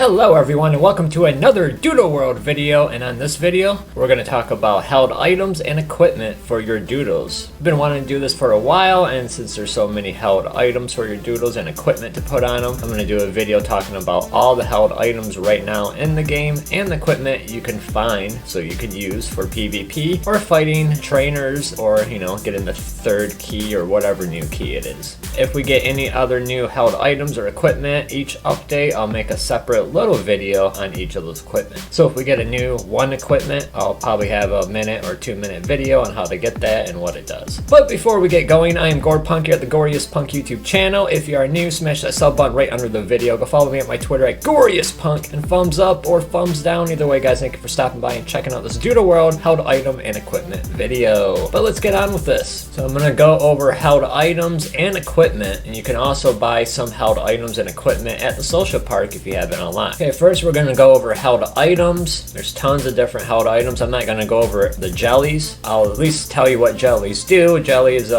Hello everyone and welcome to another Doodle World video, and on this video we're going to talk about held items and equipment for your doodles. I've been wanting to do this for a while, and since there's so many held items for your doodles and equipment to put on them, I'm going to do a video talking about all the held items right now in the game and the equipment you can find so you can use for PvP or fighting trainers or, getting the third key or whatever new key it is. If we get any other new held items or equipment each update, I'll make a separate little video on each of those equipment. So if we get a new one equipment, I'll probably have a minute or 2 minute video on how to get that and what it does. But before we get going, I am Punk here at the Goriest Punk YouTube channel. If you are new, smash that sub button right under the video. Go follow me at my Twitter at GoriousPunk, and thumbs up or thumbs down. Either way, guys, thank you for stopping by and checking out this Doodle World held item and equipment video. But let's get on with this. So I'm gonna go over held items and equipment, and you can also buy some held items and equipment at the social park if you have it online. Okay, first we're gonna go over held items. There's tons of different held items. I'm not gonna go over the jellies. I'll at least tell you what jellies do. Jelly is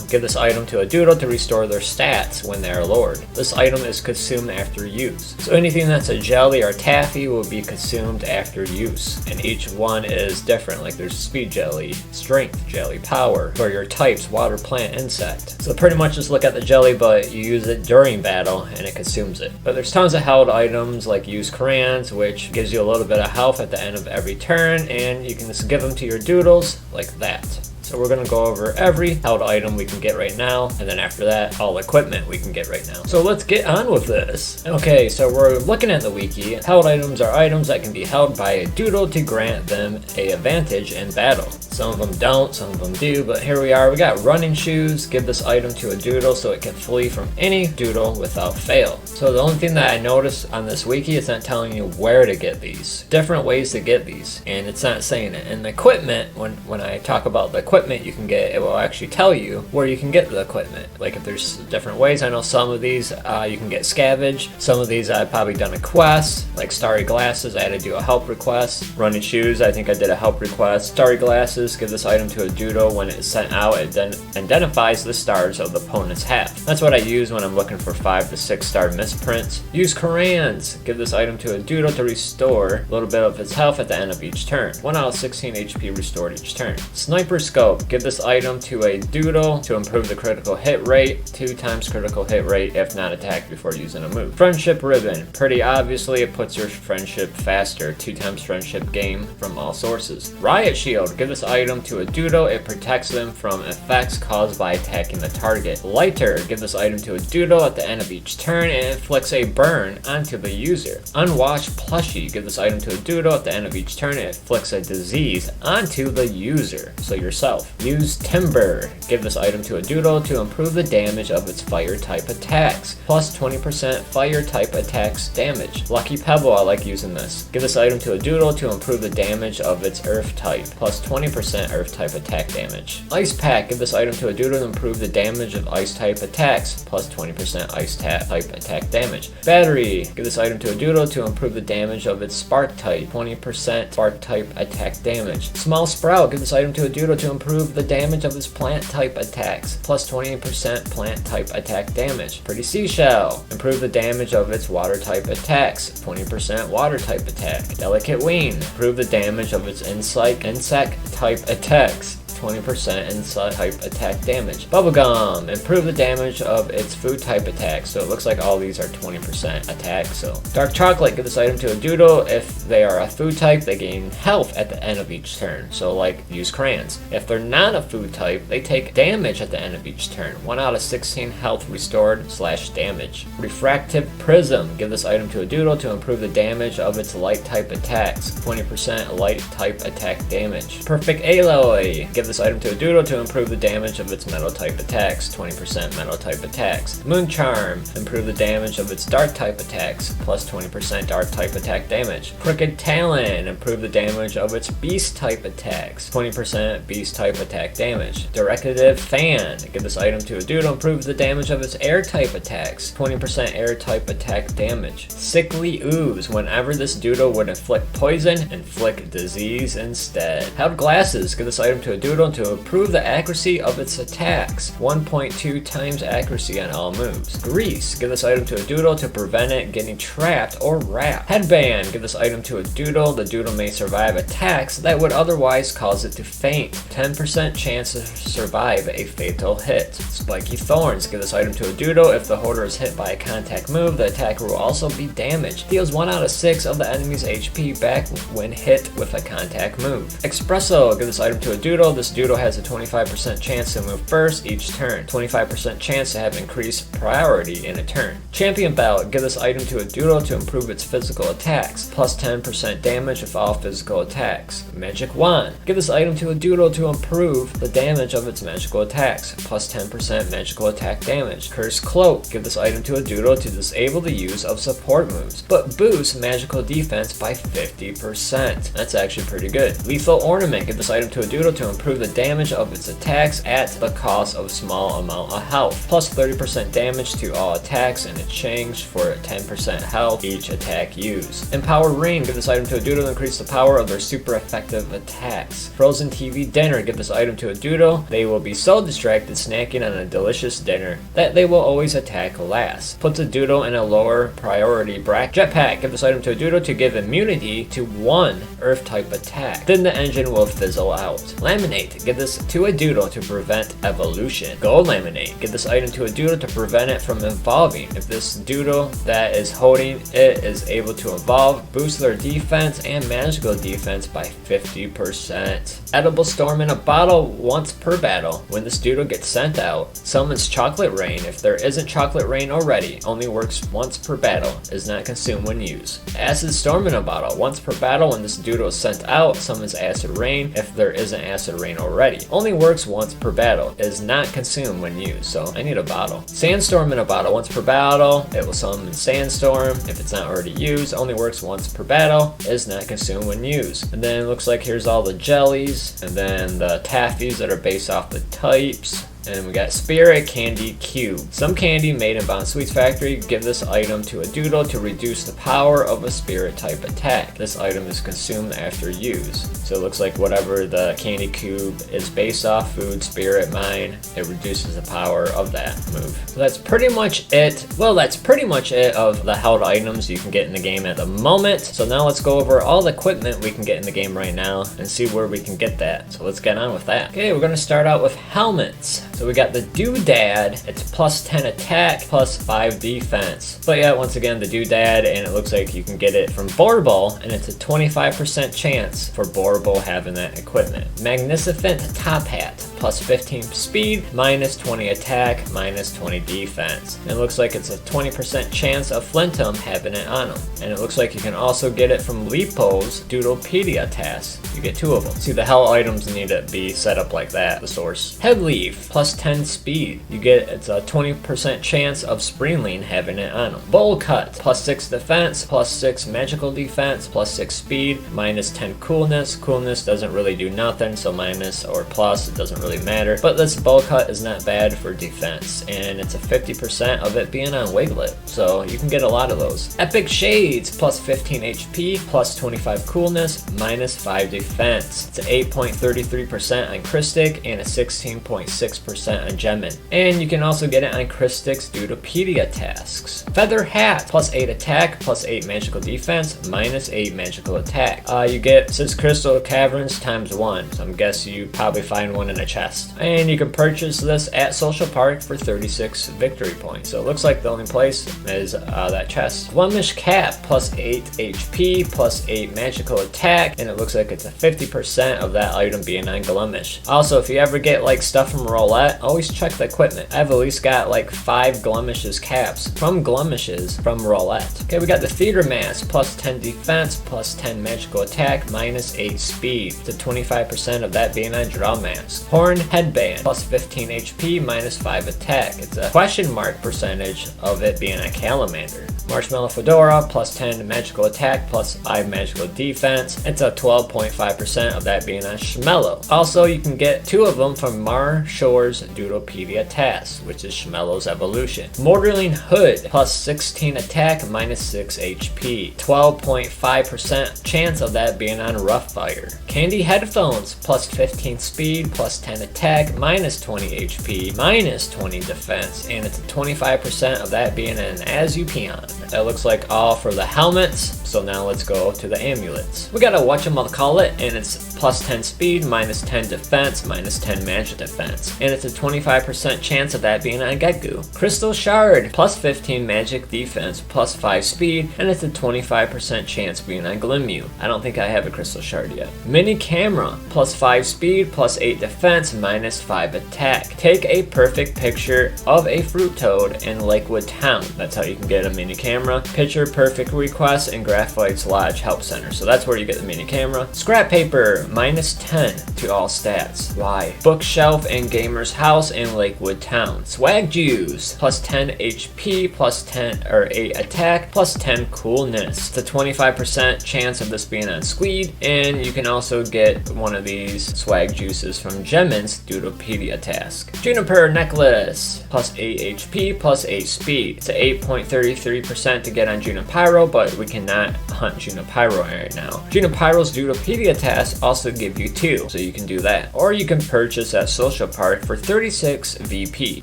give this item to a doodle to restore their stats when they are lowered. This item is consumed after use. So anything that's a jelly or taffy will be consumed after use, and each one is different. Like there's speed jelly, strength jelly, power for your types, water, plant, insect. So pretty much just look at the jelly, but you use it during battle and it consumes it. But there's tons of held items like use crayons, which gives you a little bit of health at the end of every turn, and you can just give them to your doodles like that. So we're going to go over every held item we can get right now, and then after that, all equipment we can get right now. So let's get on with this. Okay, so we're looking at the wiki. Held items are items that can be held by a doodle to grant them an advantage in battle. Some of them don't, some of them do, but here we are. We got running shoes. Give this item to a doodle so it can flee from any doodle without fail. So the only thing that I noticed on this wiki is not telling you where to get these. Different ways to get these, and it's not saying it. And the equipment, when I talk about the equipment you can get, it will actually tell you where you can get the equipment. Like if there's different ways. I know some of these you can get scavenge. Some of these I've probably done a quest, like starry glasses. I had to do a help request. Running shoes, I think I did a help request. Starry glasses, give this item to a doodle. When it's sent out, it then identifies the stars of the opponent's half. That's what I use when I'm looking for 5 to 6 star misprints. Use crayons, give this item to a doodle to restore a little bit of its health at the end of each turn. 1 out of 16 HP restored each turn. Sniper scope, give this item to a doodle to improve the critical hit rate, 2 times critical hit rate if not attacked before using a move. Friendship ribbon, pretty obviously it puts your friendship faster, 2 times friendship gain from all sources. Riot shield, give this item to a doodle, it protects them from effects caused by attacking the target. Lighter, give this item to a doodle at the end of each turn and inflicts a burn onto the user. Unwashed plushie, give this item to a doodle at the end of each turn and inflicts a disease onto the user, so yourself. Use timber, give this item to a doodle to improve the damage of its fire type attacks, plus 20% fire type attacks damage. Lucky pebble, I like using this. Give this item to a doodle to improve the damage of its earth type, plus 20% earth type attack damage. Ice pack, give this item to a doodle to improve the damage of ice type attacks, plus 20% ice type attack damage. Battery, give this item to a doodle to improve the damage of its spark type, 20% spark type attack damage. Small sprout, give this item to a doodle to improve the damage of its plant type attacks, plus 20% plant type attack damage. Pretty seashell, improve the damage of its water type attacks, 20% water type attack. Delicate wing, improve the damage of its insect type attacks, 20% insect type attack damage. Bubblegum, improve the damage of its food type attack. So it looks like all these are 20% attack. So dark chocolate, give this item to a doodle. If they are a food type, they gain health at the end of each turn. So like use crayons. If they're not a food type, they take damage at the end of each turn. 1 out of 16 health restored / damage. Refractive prism, give this item to a doodle to improve the damage of its light type attacks. 20% light type attack damage. Perfect alloy, give this item to a doodle to improve the damage of its metal type attacks, 20% metal type attacks. Moon charm, improve the damage of its dark type attacks, plus 20% dark type attack damage. Crooked talon, improve the damage of its beast type attacks, 20% beast type attack damage. Decorative fan, give this item to a doodle, improve the damage of its air type attacks, 20% air type attack damage. Sickly ooze, whenever this doodle would inflict poison, inflict disease instead. Held glasses, give this item to a doodle Doodle to improve the accuracy of its attacks. 1.2 times accuracy on all moves. Grease. Give this item to a Doodle to prevent it getting trapped or wrapped. Headband. Give this item to a Doodle. The Doodle may survive attacks that would otherwise cause it to faint. 10% chance to survive a fatal hit. Spiky Thorns. Give this item to a Doodle. If the holder is hit by a contact move, the attacker will also be damaged. Deals 1 out of 6 of the enemy's HP back when hit with a contact move. Espresso. Give this item to a Doodle. This Doodle has a 25% chance to move first each turn. 25% chance to have increased priority in a turn. Champion Belt. Give this item to a Doodle to improve its physical attacks. Plus 10% damage of all physical attacks. Magic Wand. Give this item to a Doodle to improve the damage of its magical attacks. Plus 10% magical attack damage. Cursed Cloak. Give this item to a Doodle to disable the use of support moves, but boost magical defense by 50%. That's actually pretty good. Lethal Ornament. Give this item to a Doodle to improve the damage of its attacks at the cost of a small amount of health. Plus 30% damage to all attacks in exchange for 10% health each attack used. Empower Ring. Give this item to a Doodle to increase the power of their super effective attacks. Frozen TV Dinner. Give this item to a Doodle. They will be so distracted snacking on a delicious dinner that they will always attack last. Puts a Doodle in a lower priority bracket. Jetpack. Give this item to a Doodle to give immunity to one Earth type attack. Then the engine will fizzle out. Laminate. Give this to a Doodle to prevent evolution. Gold Laminate. Give this item to a Doodle to prevent it from evolving. If this Doodle that is holding it is able to evolve, boost their defense and magical defense by 50%. Edible Storm in a Bottle once per battle. When this Doodle gets sent out, summons Chocolate Rain. If there isn't Chocolate Rain already, only works once per battle, is not consumed when used. Acid Storm in a Bottle. Once per battle, when this Doodle is sent out, summons Acid Rain. If there isn't Acid Rain already, only works once per battle, is not consumed when used. So I need a bottle. Sandstorm in a Bottle. Once per battle, it will summon Sandstorm. If it's not already used, only works once per battle, is not consumed when used. And then it looks like here's all the jellies, and then the taffies that are based off the types. And we got Spirit Candy Cube. Some candy made in Bon Sweets Factory. Give this item to a Doodle to reduce the power of a spirit type attack. This item is consumed after use. So it looks like whatever the candy cube is based off, food, spirit, mine, it reduces the power of that move. So that's pretty much it. Well, that's pretty much it of the held items you can get in the game at the moment. So now let's go over all the equipment we can get in the game right now and see where we can get that. So let's get on with that. Okay, we're gonna start out with helmets. So we got the Doodad. It's plus 10 attack, plus 5 defense. But yeah, once again, the Doodad, and it looks like you can get it from Borble, and it's a 25% chance for Borble having that equipment. Magnificent Top Hat, plus 15 speed, minus 20 attack, minus 20 defense. And it looks like it's a 20% chance of Flintum having it on him. And it looks like you can also get it from Lipo's Doodlepedia task. You get 2 of them. See, the hell items need to be set up like that, the source. Headleaf, plus 10 speed. You get, it's a 20% chance of Springling having it on him. Bowl Cut, plus 6 defense, plus 6 magical defense, plus 6 speed, minus 10 coolness. Coolness doesn't really do nothing, so minus or plus, it doesn't really matter. But this Bowl Cut is not bad for defense, and it's a 50% of it being on Wiglet, so you can get a lot of those. Epic Shades, plus 15 HP, plus 25 coolness, minus 5 defense. It's an 8.33% on Christic and a 16.6% on Gemin. And you can also get it on Christic's Doodlepedia tasks. Feather Hat, plus 8 attack, plus 8 magical defense, minus 8 magical attack. You get 6 Crystal Caverns times 1, so I'm guessing you probably find one in a chest. And you can purchase this at Social Park for 36 victory points. So it looks like the only place is that chest. Glummish Cap, plus 8 HP, plus 8 magical attack, and it looks like it's a 50% of that item being on Glummish. Also, if you ever get like stuff from Roulette, always check the equipment. I've at least got like 5 Glumish's caps from Glumishes from Roulette. Okay, we got the Theater Mask, plus 10 defense, plus 10 magical attack, minus 8 speed. To 25% of that being on Draw Mask. Horn Headband, plus 15 HP, minus 5 attack. It's a question mark percentage of it being a Calamander. Marshmallow Fedora, plus 10 magical attack, plus 5 magical defense. It's a 12.5% of that being on Schmello. Also, you can get 2 of them from Mar Shore Allures Doodlepedia Tasks, which is Schmello's evolution. Mortarling Hood, plus 16 attack, minus 6 HP. 12.5% chance of that being on Rough Fire. Candy Headphones, plus 15 speed, plus 10 attack, minus 20 HP, minus 20 defense, and it's a 25% of that being an Azupion. That looks like all for the helmets, so now let's go to the amulets. We got a whatchamacallit, and it's plus 10 speed, minus 10 defense, minus 10 magic defense, and it's a 25% chance of that being on Getgu. Crystal Shard, plus 15 magic defense, plus 5 speed, and it's a 25% chance being on Glimmew. I don't think I have a Crystal Shard yet. Mini Camera, plus 5 speed, plus 8 defense, minus 5 attack. Take a perfect picture of a fruit toad in Lakewood Town. That's how you can get a mini camera. Picture perfect request in Graphite's Lodge Help Center. So that's where you get the mini camera. Scrap Paper, minus 10 to all stats. Why? Bookshelf and Gamer's House in Lakewood Town. Swag Juice, plus 10 HP, plus 10 or 8 attack, plus 10 coolness. It's a 25% chance of this being on Squeed, and you can also get one of these swag juices from Gemin's Doodlepedia task. Juniper Necklace, plus 8 HP, plus 8 speed. It's a 8.33% to get on Junipero, but we cannot hunt Junipero right now. Junipero's Doodlepedia tasks also give you 2, so you can do that. Or you can purchase at Social Park for 36 VP.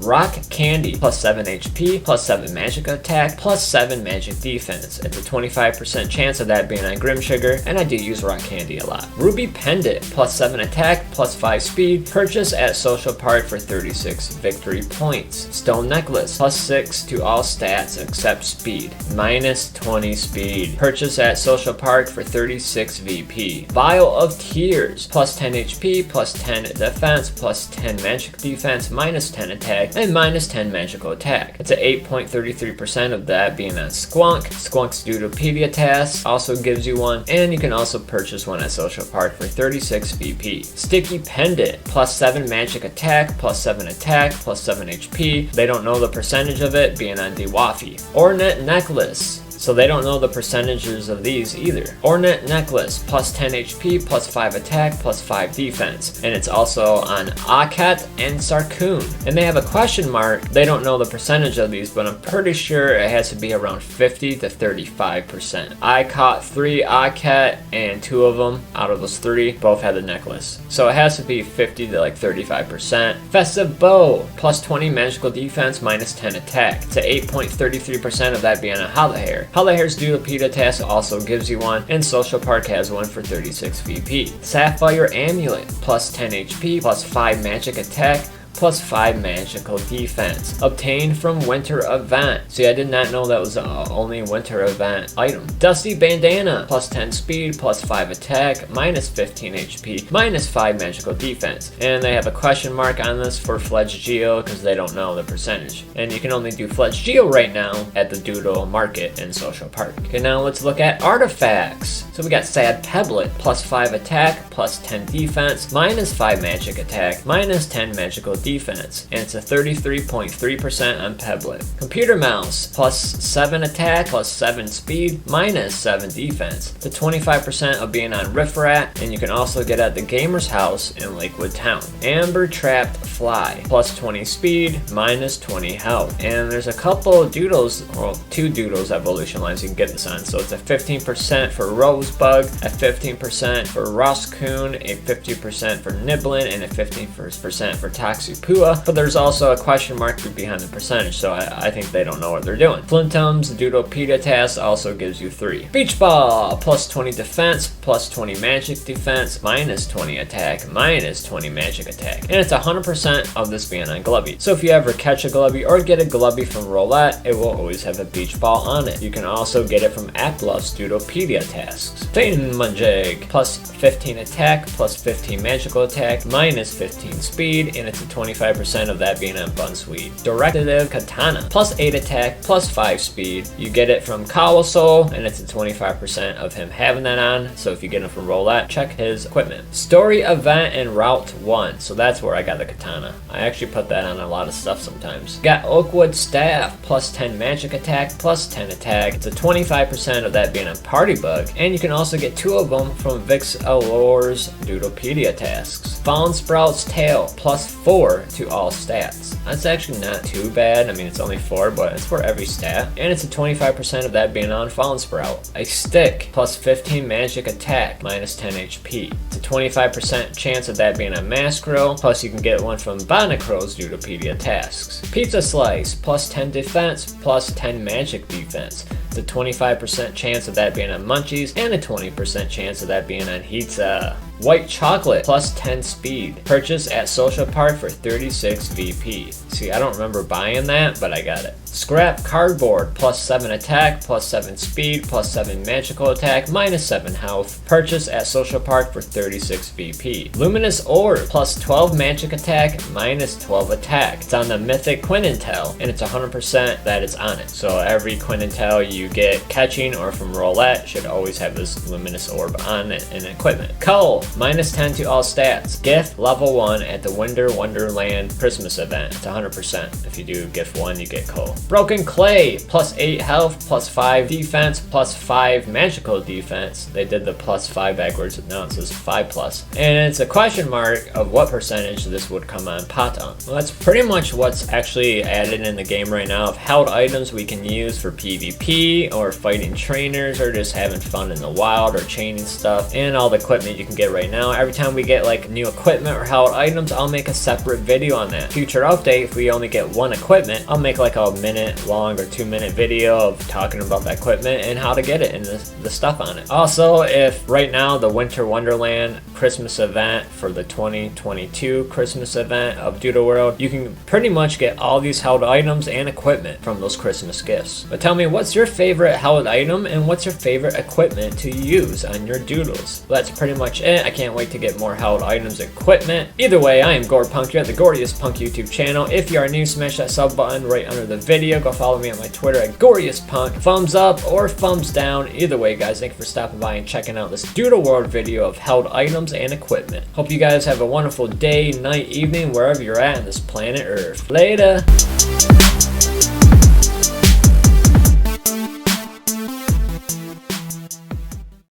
Rock Candy, plus 7 HP, plus 7 magic attack, plus 7 magic defense. It's a 25% chance of that being on Grim Sugar, and I do use Rock Candy a lot. Ruby Pendant, plus 7 attack, plus 5 speed. Purchase at Social Park for 36 victory points. Stone Necklace, plus 6 to all stats except speed, minus 20 speed. Purchase at Social Park for 36 VP. Vial of Tears, plus 10 HP, plus 10 defense, plus 10 magic defense, minus 10 attack, and minus 10 magical attack. It's a 8.33% of that being on Squonk. Squonk's Doodlepedia task also gives you one, and you can also purchase one at Social Park for 36 VP. Sticky Pendant, plus 7 magic attack, plus 7 attack, plus 7 HP. They don't know the percentage of it being on Dewafi. Ornate Necklace, so they don't know the percentages of these either. Ornate Necklace, plus 10 HP, plus 5 attack, plus 5 defense. And it's also on Akat and Sarkoon. And they have a question mark. They don't know the percentage of these, but I'm pretty sure it has to be around 50 to 35%. I caught 3 Akat, and 2 of them out of those 3 both had the necklace. So it has to be 50 to like 35%. Festive Bow, plus 20 magical defense, minus 10 attack. It's a 8.33% of that being a Holohair. Holohair's Doodlepedia task also gives you one, and Social Park has one for 36 VP. Sapphire Amulet, plus 10 HP, plus 5 magic attack, plus 5 magical defense. Obtained from Winter Event. See, I did not know that was only Winter Event item. Dusty Bandana, plus 10 speed, plus 5 attack, minus 15 HP, minus 5 magical defense. And they have a question mark on this for Fledged Geo because they don't know the percentage. And you can only do Fledged Geo right now at the Doodle Market in Social Park. Okay, now let's look at artifacts. So we got Sad Pebblet, plus 5 attack, plus 10 defense, minus 5 magic attack, minus 10 magical defense, and it's a 33.3% on Pebblet. Computer Mouse, plus 7 attack, plus 7 speed, minus 7 defense. The 25% of being on Riff Rat, and you can also get at the Gamer's House in Lakewood Town. Amber Trapped Fly, plus 20 speed, minus 20 health. And there's a couple Doodles, well, 2 Doodles evolution lines you can get this on. So it's a 15% for Rosebug, a 15% for Roscoon, a 50% for Niblin, and a 15% for Toxipua. But there's also a question mark behind the percentage, so I think they don't know what they're doing. Flintum's Doodlepedia task also gives you 3. Beach Ball, plus 20 defense, plus 20 magic defense, minus 20 attack, minus 20 magic attack. And it's 100% of this being on Glubby. So if you ever catch a Glubby or get a Glubby from Roulette, it will always have a beach ball on it. You can also get it from Apluff's Doodlepedia tasks. Thingamajig, plus 15 attack, plus 15 magical attack, minus 15 speed, and it's a 25% of that being on Bunsweet. Directive Katana, plus 8 attack, plus 5 speed. You get it from Kawasoul, and it's a 25% of him having that on. So if you get him from Roulette, check his equipment. Story Event and Route 1. So that's where I got the Katana. I actually put that on a lot of stuff sometimes. Got Oakwood Staff, plus 10 magic attack, plus 10 attack. It's a 25% of that being a Party Bug, and you can also get 2 of them from Vix Allure's Doodlepedia tasks. Fallen Sprout's Tail, plus 4 4 to all stats. That's actually not too bad. I mean, it's only 4, but it's for every stat. And it's a 25% of that being on Fallen Sprout. A stick plus 15 magic attack minus 10 HP. It's a 25% chance of that being on Masquerade, plus you can get one from Bonacrow's Doodlepedia tasks. Pizza slice plus 10 defense plus 10 magic defense. It's a 25% chance of that being on Munchies and a 20% chance of that being on Pizza. White chocolate plus 10 speed. Purchase at Social Park for 36 VP. See, I don't remember buying that, but I got it. Scrap cardboard plus 7 attack plus 7 speed plus 7 magical attack minus 7 health. Purchase at Social Park for 36 VP. Luminous orb plus 12 magic attack minus 12 attack. It's on the mythic Quinnintel and it's 100% that it's on it. So every Quinnintel you get catching or from roulette should always have this luminous orb on it in equipment. Coal minus 10 to all stats. Gift level 1 at the Winter Wonderland Christmas event. It's 100%. If you do gift 1, you get coal. Broken clay plus 8 health plus 5 defense plus 5 magical defense. They did the plus 5 backwards, now it says 5 plus. And it's a question mark of what percentage this would come on Patong. Well, that's pretty much what's actually added in the game right now of held items we can use for PvP or fighting trainers or just having fun in the wild or chaining stuff, and all the equipment you can get right now. Every time we get like new equipment or held items, I'll make a separate video on that. Future update, if we only get one equipment, I'll make like a minute long or 2-minute video of talking about that equipment and how to get it and the stuff on it. Also, if right now the Winter Wonderland Christmas event for the 2022 Christmas event of Doodle World, you can pretty much get all these held items and equipment from those Christmas gifts. But tell me, what's your favorite held item and what's your favorite equipment to use on your doodles? Well, that's pretty much it. I can't wait to get more held items equipment. Either way, I am GorePunk. You're at the Goriest Punk YouTube channel. If you are new, smash that sub button right under the video. Go follow me on my Twitter at GoriousPunk. Thumbs up or thumbs down. Either way, guys, thank you for stopping by and checking out this Doodle World video of held items and equipment. Hope you guys have a wonderful day, night, evening, wherever you're at on this planet Earth. Later!